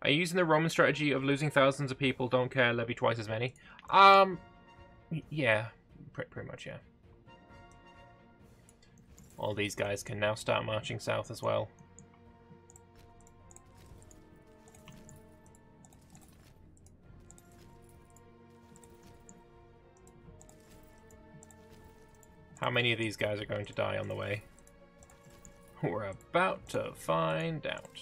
Are you using the Roman strategy of losing thousands of people, don't care, levy twice as many? Yeah. Pretty much, yeah. All these guys can now start marching south as well. How many of these guys are going to die on the way? We're about to find out.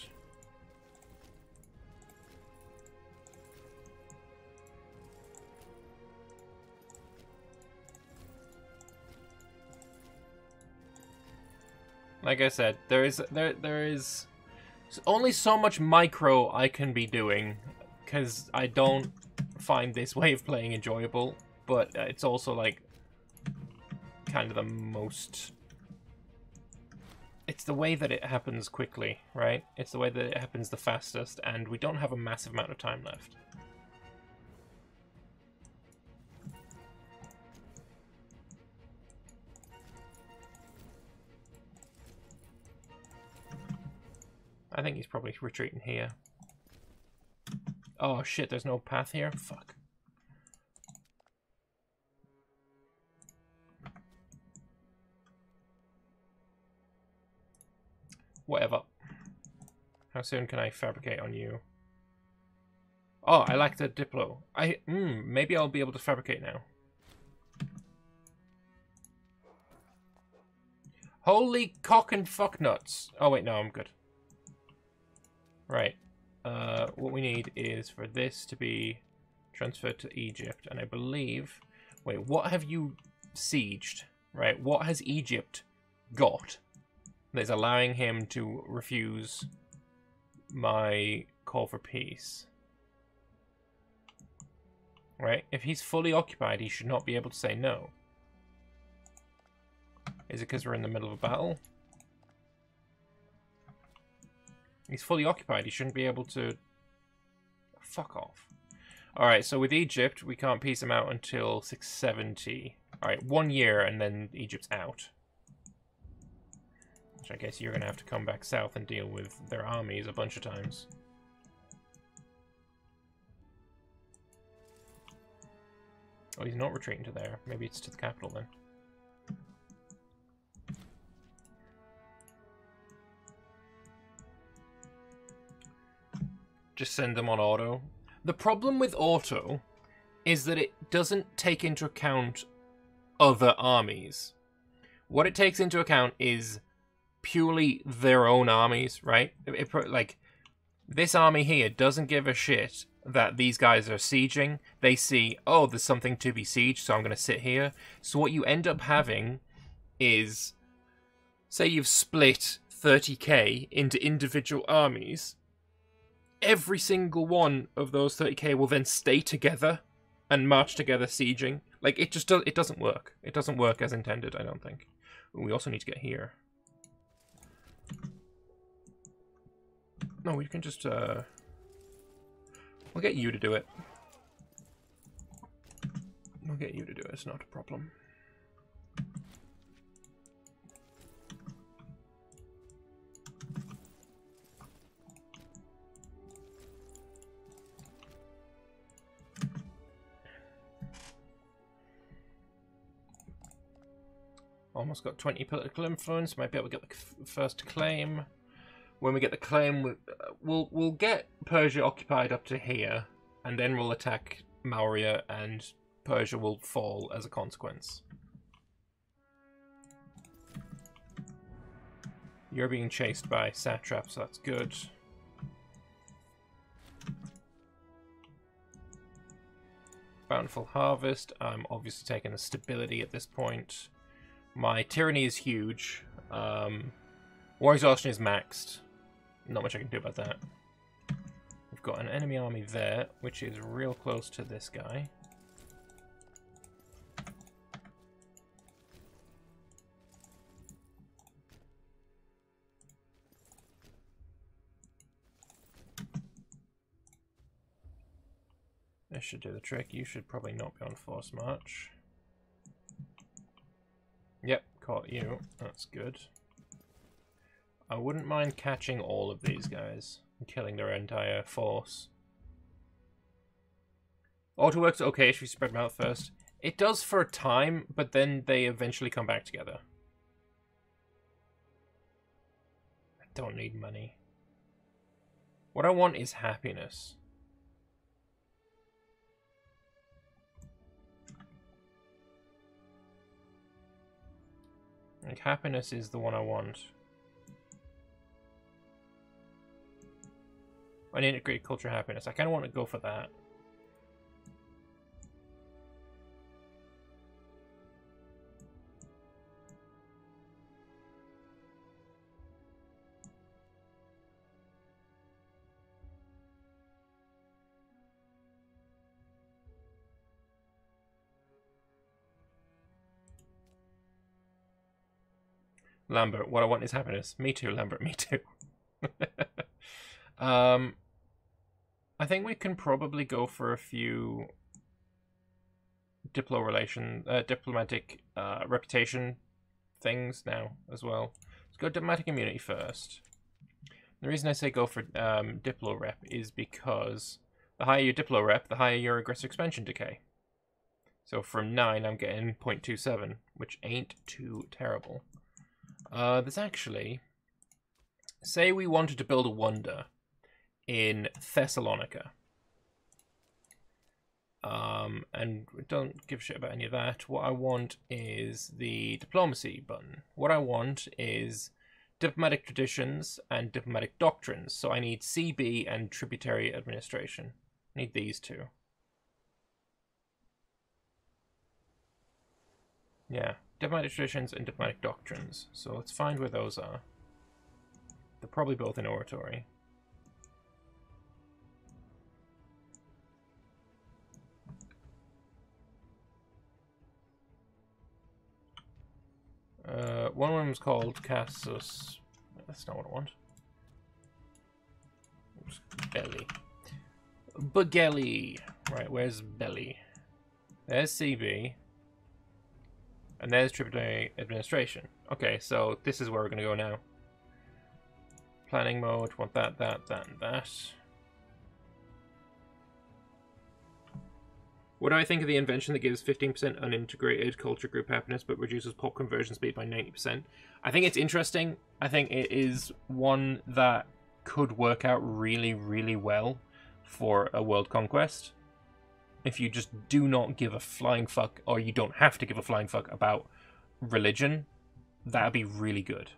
Like I said, there is only so much micro I can be doing, because I don't find this way of playing enjoyable, but it's also like kind of the most... It's the way that it happens quickly, right? It's the way that it happens the fastest, and we don't have a massive amount of time left. I think he's probably retreating here. Oh shit, there's no path here? Fuck. Whatever. How soon can I fabricate on you? Oh, I like the Diplo. Maybe I'll be able to fabricate now. Holy cock and fuck nuts. Oh wait, no, I'm good. Right. What we need is for this to be transferred to Egypt, and I believe... Wait, what have you sieged? Right, what has Egypt got that is allowing him to refuse my call for peace? Right, if he's fully occupied, he should not be able to say no. Is it because we're in the middle of a battle? He's fully occupied. He shouldn't be able to... Fuck off. Alright, so with Egypt, we can't peace him out until 670. Alright, 1 year and then Egypt's out. Which I guess you're going to have to come back south and deal with their armies a bunch of times. Oh, he's not retreating to there. Maybe it's to the capital then. Just send them on auto. The problem with auto is that it doesn't take into account other armies. What it takes into account is purely their own armies, right? Like, this army here doesn't give a shit that these guys are sieging. They see, oh, there's something to be sieged, so I'm going to sit here. So what you end up having is, say you've split 30k into individual armies. Every single one of those 30k will then stay together and march together sieging. Like, it just it doesn't work. It doesn't work as intended, I don't think. Ooh, we also need to get here. No, we can just, we'll get you to do it. We'll get you to do it, it's not a problem. Almost got 20 political influence. Might be able to get the first claim. When we get the claim, we'll get Persia occupied up to here, and then we'll attack Maurya, and Persia will fall as a consequence. You're being chased by satraps, so that's good. Bountiful harvest. I'm obviously taking the stability at this point. My tyranny is huge. War exhaustion is maxed. Not much I can do about that. We've got an enemy army there, which is real close to this guy. This should do the trick. You should probably not be on force march. Yep, caught you. That's good. I wouldn't mind catching all of these guys. and killing their entire force. Auto works okay if you spread them out first. It does for a time, but then they eventually come back together. I don't need money. What I want is happiness. Like, happiness is the one I want. An integrated culture happiness. I kind of want to go for that. Lambert, what I want is happiness. Me too, Lambert, me too. I think we can probably go for a few diplomatic reputation things now as well. Let's go diplomatic immunity first. The reason I say go for diplo rep is because the higher your diplo rep, the higher your aggressive expansion decay. So from 9, I'm getting 0.27, which ain't too terrible. There's actually... Say we wanted to build a wonder in Thessalonica. And we don't give a shit about any of that. What I want is the diplomacy button. What I want is diplomatic traditions and diplomatic doctrines. So I need CB and tributary administration. I need these two. Yeah, diplomatic traditions and diplomatic doctrines. So let's find where those are. They're probably both in oratory. One of them's called Cassus. That's not what I want. Oops, Belly. Bugelli. Right, where's Belly? There's CB. And there's tributary administration. Okay, so this is where we're going to go now. Planning mode, want that, and that. What do I think of the invention that gives 15% unintegrated culture group happiness but reduces pop conversion speed by 90%? I think it's interesting. I think it is one that could work out really, really well for a world conquest. If you just do not give a flying fuck, or you don't have to give a flying fuck about religion, that'd be really good.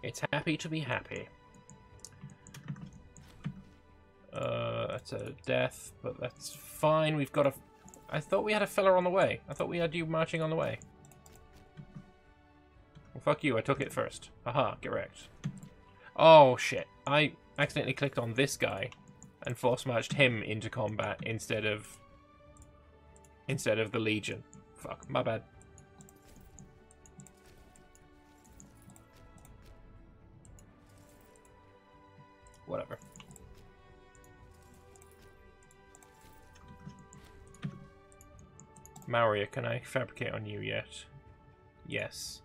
It's happy to be happy. That's a death, but that's fine. We've got a... I thought we had a fella on the way. I thought we had you marching on the way. Well, fuck you. I took it first. Haha, get wrecked. Oh, shit. I accidentally clicked on this guy and force marched him into combat instead of the Legion. Fuck, my bad. Whatever. Maria, can I fabricate on you yet? Yes.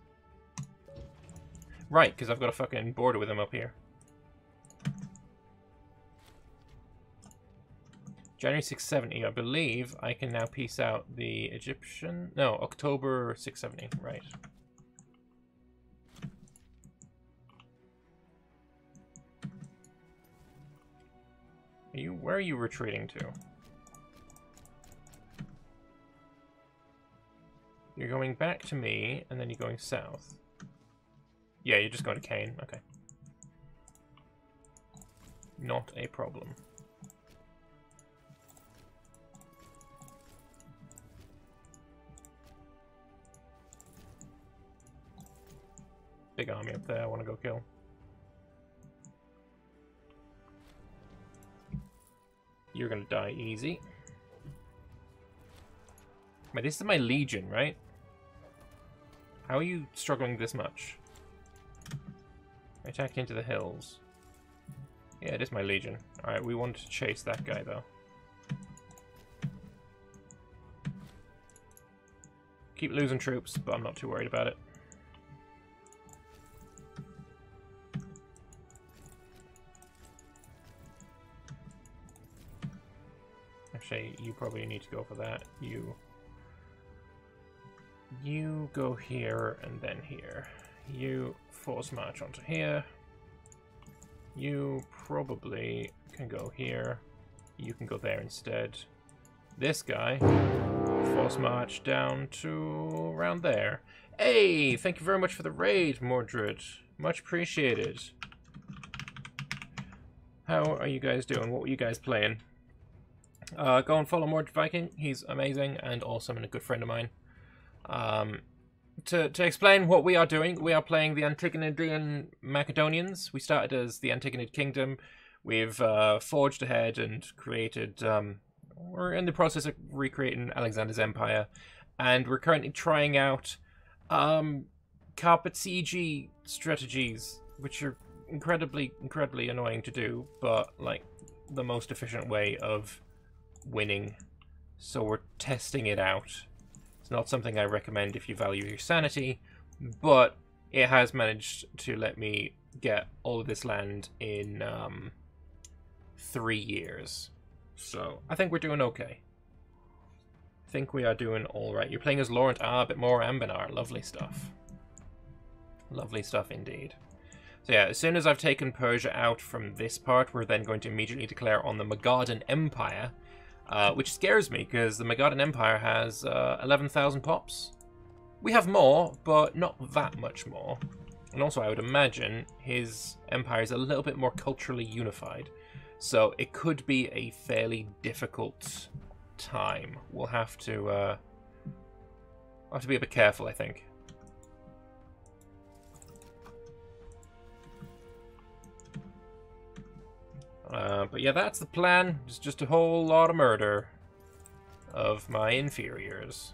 Right, because I've got a fucking border with him up here. January 670, I believe I can now piece out the Egyptian... No, October 670, right. Where are you retreating to? You're going back to me, and then you're going south. Yeah, you're just going to Cain. Okay. Not a problem. Big army up there I want to go kill. You're going to die easy. Wait, this is my Legion, right? How are you struggling this much? I attacked into the hills. Yeah, it is my Legion. Alright, we want to chase that guy, though. Keep losing troops, but I'm not too worried about it. Actually, you probably need to go for that. You go here and then here. You force march onto here. You probably can go here. You can go there instead. This guy, force march down to around there. Hey, thank you very much for the raid, Mordred. Much appreciated. How are you guys doing? What were you guys playing? Go and follow Mordred Viking. He's amazing and awesome and a good friend of mine. To explain what we are doing, we are playing the Antignonian Macedonians. We started as the Antigonid Kingdom. We've forged ahead and created... we're in the process of recreating Alexander's empire. And we're currently trying out carpet siege strategies, which are incredibly annoying to do, but like the most efficient way of winning. So we're testing it out. It's not something I recommend if you value your sanity, but it has managed to let me get all of this land in 3 years. So I think we're doing okay. I think we are doing all right. You're playing as Laurent. Ah, a bit more Ambenar. Lovely stuff. Lovely stuff indeed. So yeah, as soon as I've taken Persia out from this part, we're then going to immediately declare on the Magadhan Empire, which scares me, because the Magadhan Empire has 11,000 pops. We have more, but not that much more. And also, I would imagine his empire is a little bit more culturally unified. So it could be a fairly difficult time. We'll have to be a bit careful, I think. But yeah, that's the plan. It's just a whole lot of murder of my inferiors.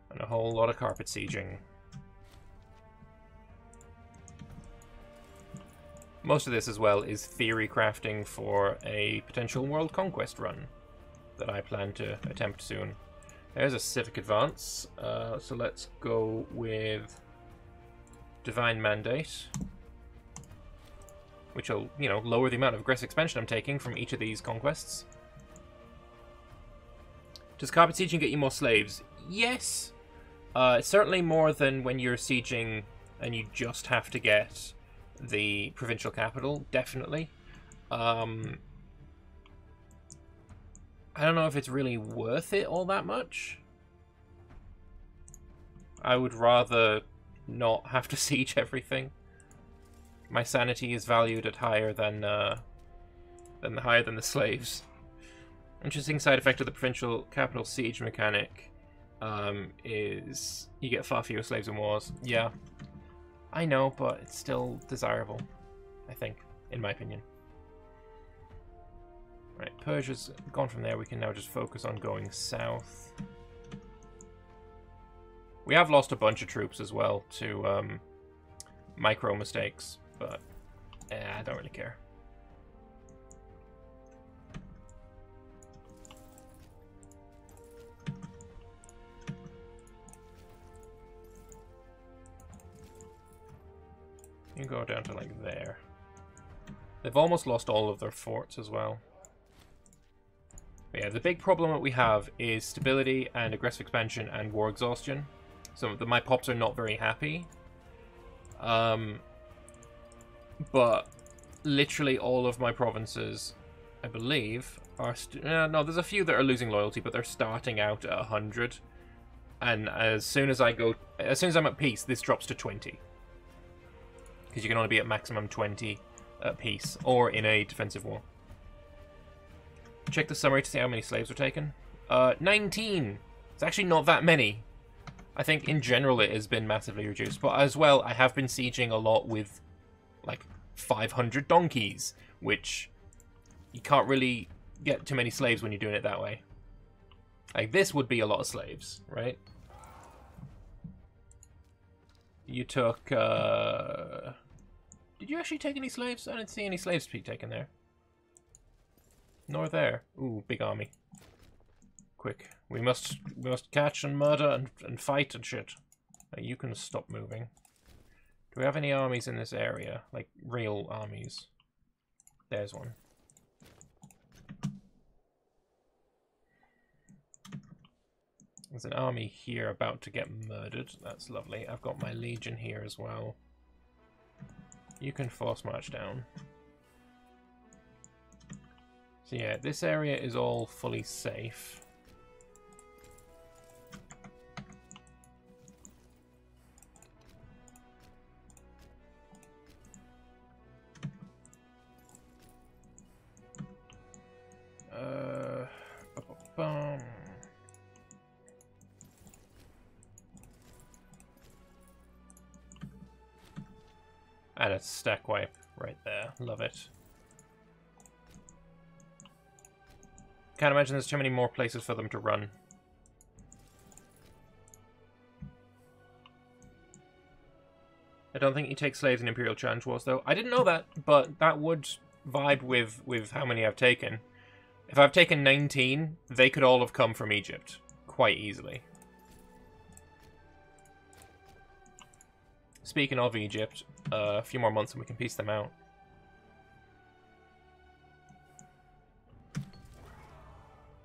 And a whole lot of carpet sieging. Most of this as well is theory crafting for a potential world conquest run that I plan to attempt soon. There's a civic advance. So let's go with Divine Mandate, which will, you know, lower the amount of aggressive expansion I'm taking from each of these conquests. Does carpet sieging get you more slaves? Yes. Certainly more than when you're sieging and you just have to get the provincial capital, definitely. I don't know if it's really worth it all that much. I would rather not have to siege everything. My sanity is valued at higher than the slaves. Interesting side effect of the provincial capital siege mechanic is you get far fewer slaves in wars. Yeah, I know, but it's still desirable, I think, in my opinion. Right, Persia's gone from there. We can now just focus on going south. We have lost a bunch of troops as well to micro mistakes, but I don't really care. You can go down to like there. They've almost lost all of their forts as well. But yeah, the big problem that we have is stability and aggressive expansion and war exhaustion. So my pops are not very happy. But literally all of my provinces, I believe, are... no, there's a few that are losing loyalty, but they're starting out at 100. And as soon as I'm at peace, this drops to 20. Because you can only be at maximum 20 at peace, or in a defensive war. Check the summary to see how many slaves were taken. 19! It's actually not that many. I think in general it has been massively reduced. But as well, I have been sieging a lot with like 500 donkeys, which you can't really get too many slaves when you're doing it that way. Like, this would be a lot of slaves, right? You took, did you actually take any slaves? I didn't see any slaves be taken there. Nor there. Ooh, big army. Quick. We must catch and murder and fight and shit. You can stop moving. Do we have any armies in this area? Like, real armies? There's one. There's an army here about to get murdered. That's lovely. I've got my legion here as well. You can force march down. So yeah, this area is all fully safe. And a stack wipe right there. Love it. Can't imagine there's too many more places for them to run. I don't think you take slaves in Imperial Challenge Wars, though. I didn't know that, but that would vibe with how many I've taken. If I've taken 19, they could all have come from Egypt. Quite easily. Speaking of Egypt, a few more months and we can piece them out.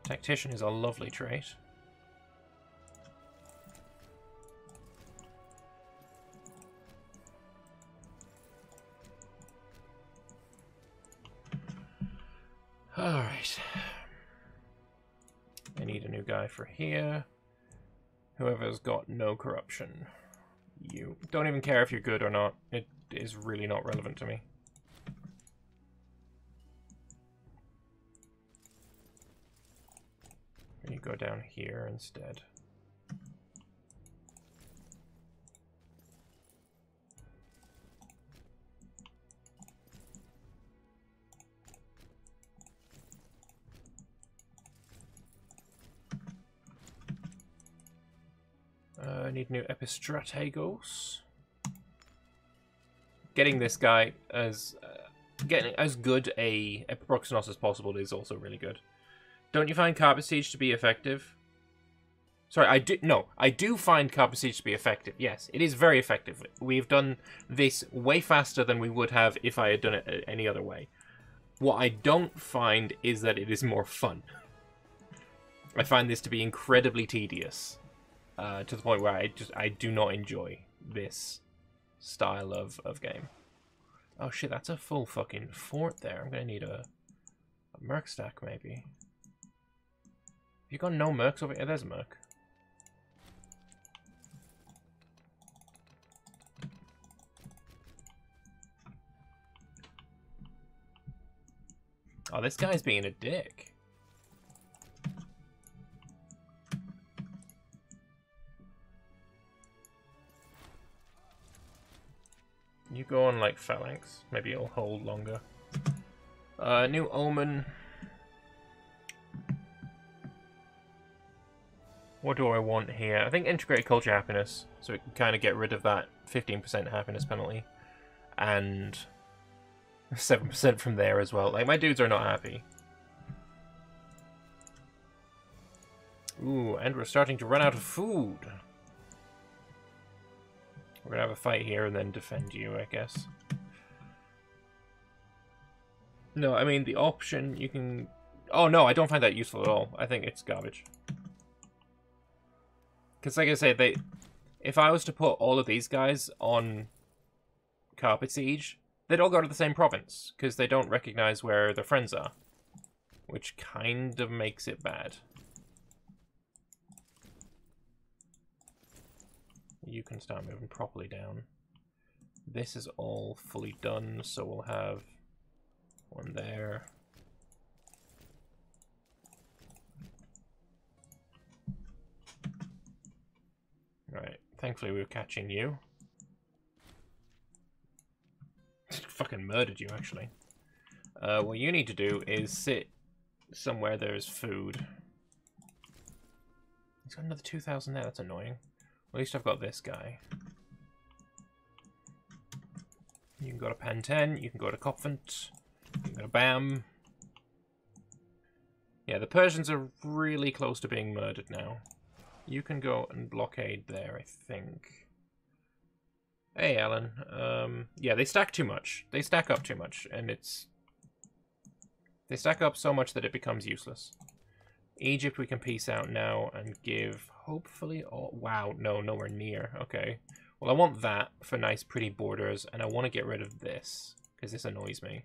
Tactician is a lovely trait. Alright. I need a new guy for here. Whoever's got no corruption. You. Don't even care if you're good or not. It is really not relevant to me. You go down here instead. I need new Epistrategos. Getting this guy as getting as good a Epiproxenos as possible is also really good. Don't you find Carpet Siege to be effective? Sorry, I do find Carpet Siege to be effective. Yes, it is very effective. We've done this way faster than we would have if I had done it any other way. What I don't find is that it is more fun. I find this to be incredibly tedious. To the point where I do not enjoy this style of game. Oh shit, that's a full fucking fort there. I'm gonna need a merc stack maybe. You got no mercs over here? There's a merc. Oh, this guy's being a dick. You go on like phalanx. Maybe it'll hold longer. New omen. What do I want here? I think integrated culture happiness, so it can kind of get rid of that 15% happiness penalty. And 7% from there as well. Like, my dudes are not happy. Ooh, and we're starting to run out of food. We're gonna have a fight here and then defend you, I guess. No, I mean, the option you can... Oh, no, I don't find that useful at all. I think it's garbage. Because, like I say, if I was to put all of these guys on Carpet Siege, they'd all go to the same province, because they don't recognize where their friends are. Which kind of makes it bad. You can start moving properly down. This is all fully done, so we'll have one there. Right, thankfully we were catching you. Fucking murdered you, actually. What you need to do is sit somewhere there's food. He's got another 2,000 there, that's annoying. At least I've got this guy. You can go to Pan 10, you can go to Kopfent, you can go to Bam. Yeah, the Persians are really close to being murdered now. You can go and blockade there, I think. Hey, Alan. Yeah, they stack too much. They stack up too much, and it's... They stack up so much that it becomes useless. Egypt we can peace out now and give hopefully... Oh, wow, no, nowhere near. Okay. Well, I want that for nice, pretty borders, and I want to get rid of this, because this annoys me.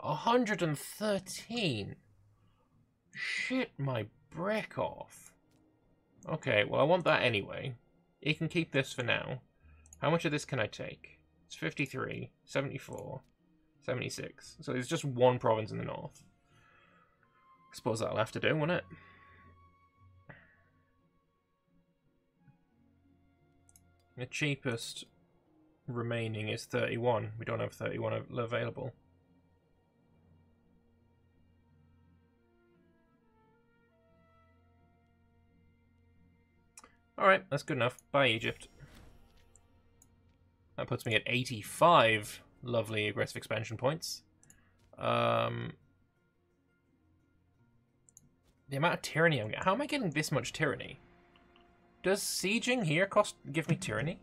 113! Shit my brick off. Okay, well, I want that anyway. You can keep this for now. How much of this can I take? It's 53, 74, 76. So there's just one province in the north. I suppose that'll have to do, won't it? The cheapest remaining is 31. We don't have 31 available. Alright, that's good enough. Bye, Egypt. That puts me at 85 lovely aggressive expansion points. The amount of tyranny I'm getting. How am I getting this much tyranny? Does sieging here give me tyranny?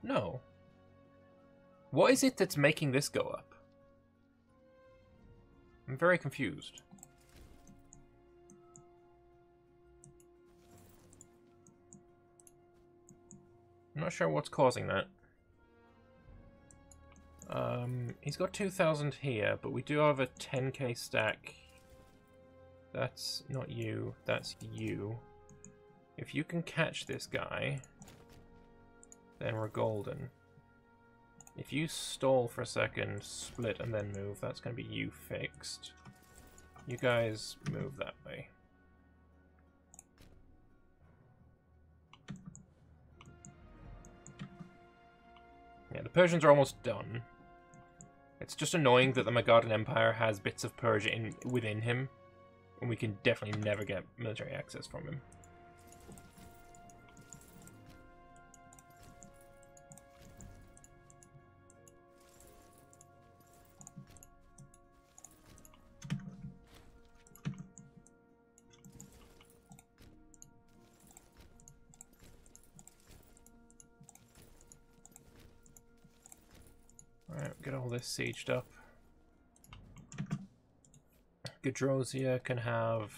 No. What is it that's making this go up? I'm very confused. I'm not sure what's causing that. He's got 2,000 here, but we do have a 10k stack. That's not you, that's you. If you can catch this guy, then we're golden. If you stall for a second, split, and then move, that's going to be you fixed. You guys move that way. Yeah, the Persians are almost done. It's just annoying that the Magadhan Empire has bits of Persia within him, and we can definitely never get military access from him. Alright, get all this sieged up. Gedrosia can have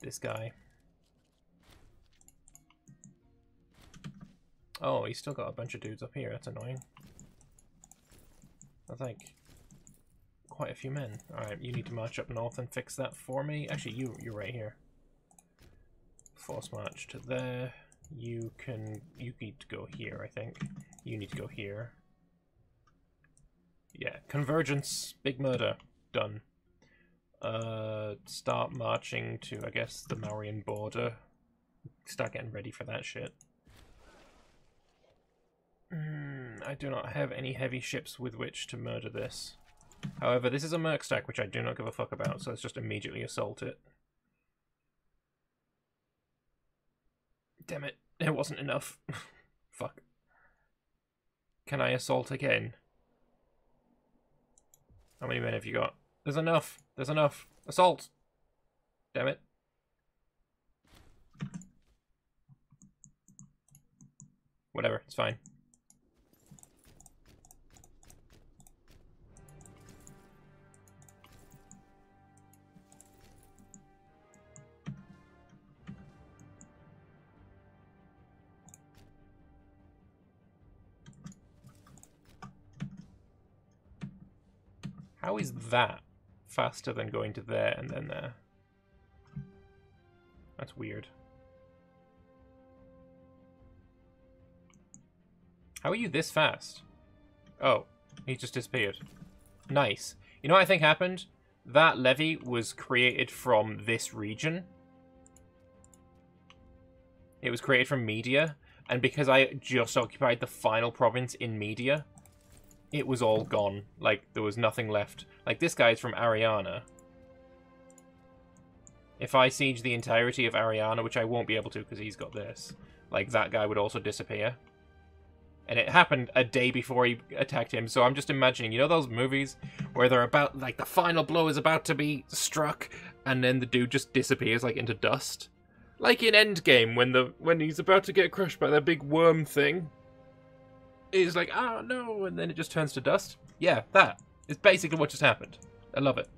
this guy. Oh, he's still got a bunch of dudes up here. That's annoying. That's like quite a few men. Alright, you need to march up north and fix that for me. Actually, you're right here. Force march to there. You need to go here, I think. You need to go here. Yeah, convergence, big murder, done. Start marching to, I guess, the Mauryan border. Start getting ready for that shit. I do not have any heavy ships with which to murder this. However, this is a merc stack, which I do not give a fuck about, so let's just immediately assault it. Damn it, it wasn't enough. Fuck. Can I assault again? How many men have you got? There's enough. There's enough. Assault! Damn it. Whatever, it's fine. How is that faster than going to there and then there? That's weird. How are you this fast? Oh, he just disappeared. Nice. You know what I think happened? That levy was created from this region. It was created from Media, and because I just occupied the final province in Media, it was all gone. Like, there was nothing left. Like, this guy's from Ariana. If I siege the entirety of Ariana, which I won't be able to because he's got this, like, that guy would also disappear. And it happened a day before he attacked him, so I'm just imagining, you know those movies where they're about, like, the final blow is about to be struck, and then the dude just disappears, like, into dust? Like in Endgame, when he's about to get crushed by that big worm thing. It's like, oh no, and then it just turns to dust. Yeah, that is basically what just happened. I love it.